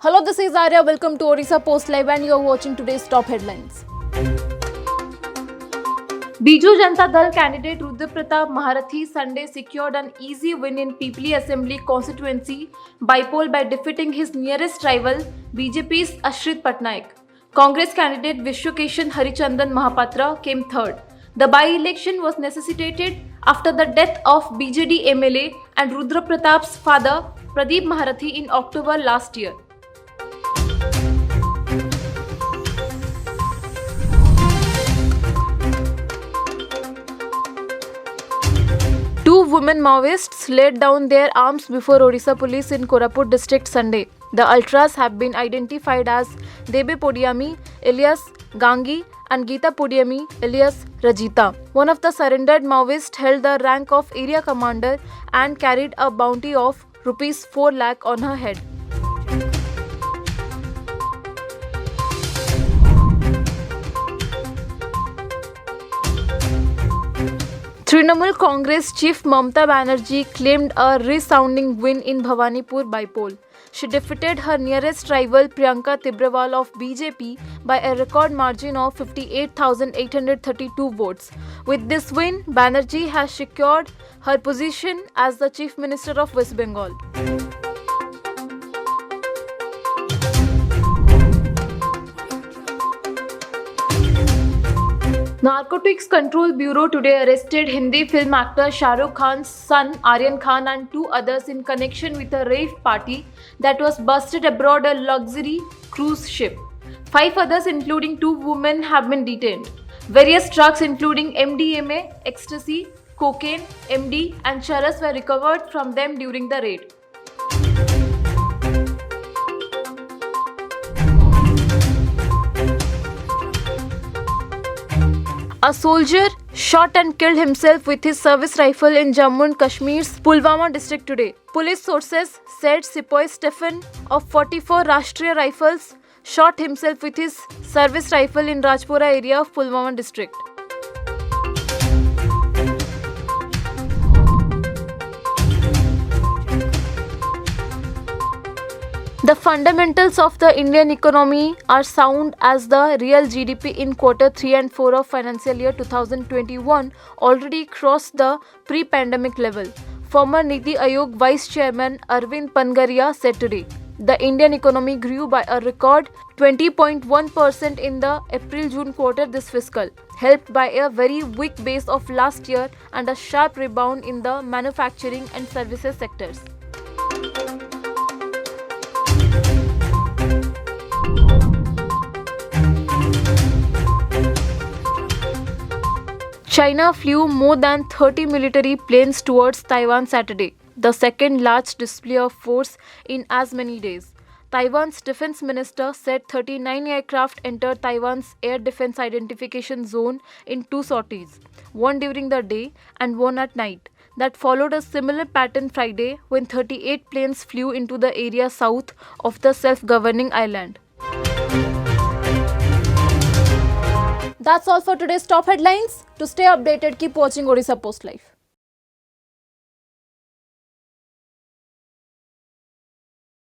Hello, this is Arya. Welcome to Orissa Post Live and you are watching today's top headlines. Biju Janata Dal candidate Rudra Pratap Maharathi Sunday secured an easy win in Pipli Assembly constituency by poll by defeating his nearest rival BJP's Ashrit Patnaik. Congress candidate Vishwakeshan Harichandan Mahapatra came third. The by-election was necessitated after the death of BJD MLA and Rudra Pratap's father Pradeep Maharathi in October last year. Two women Maoists laid down their arms before Odisha police in Koraput district Sunday. The ultras have been identified as Debe Podiami alias Gangi and Geeta Podiami alias Rajita. One of the surrendered Maoists held the rank of area commander and carried a bounty of Rs 4 lakh on her head. Trinamool Congress chief Mamata Banerjee claimed a resounding win in Bhawanipur by poll. She defeated her nearest rival Priyanka Tibrawal of BJP by a record margin of 58,832 votes. With this win, Banerjee has secured her position as the Chief Minister of West Bengal. Narcotics Control Bureau today arrested Hindi film actor Shah Rukh Khan's son Aryan Khan and two others in connection with a rave party that was busted aboard a luxury cruise ship. 5 others, including 2 women, have been detained. Various drugs including MDMA, ecstasy, cocaine, MD and charas were recovered from them during the raid. A soldier shot and killed himself with his service rifle in Jammu and Kashmir's Pulwama district today. Police sources said Sepoy Stephen of 44 Rashtriya Rifles shot himself with his service rifle in Rajpura area of Pulwama district. The fundamentals of the Indian economy are sound as the real GDP in Q3 and 4 of financial year 2021 already crossed the pre-pandemic level. Former Niti Aayog Vice Chairman Arvind Pangaria said today. The Indian economy grew by a record 20.1% in the April-June quarter this fiscal, helped by a very weak base of last year and a sharp rebound in the manufacturing and services sectors. China flew more than 30 military planes towards Taiwan Saturday, the second large display of force in as many days. Taiwan's defense minister said 39 aircraft entered Taiwan's air defense identification zone in 2 sorties, one during the day and one at night. That followed a similar pattern Friday when 38 planes flew into the area south of the self-governing island. That's all for today's top headlines. To stay updated, keep watching Odisha Post Live.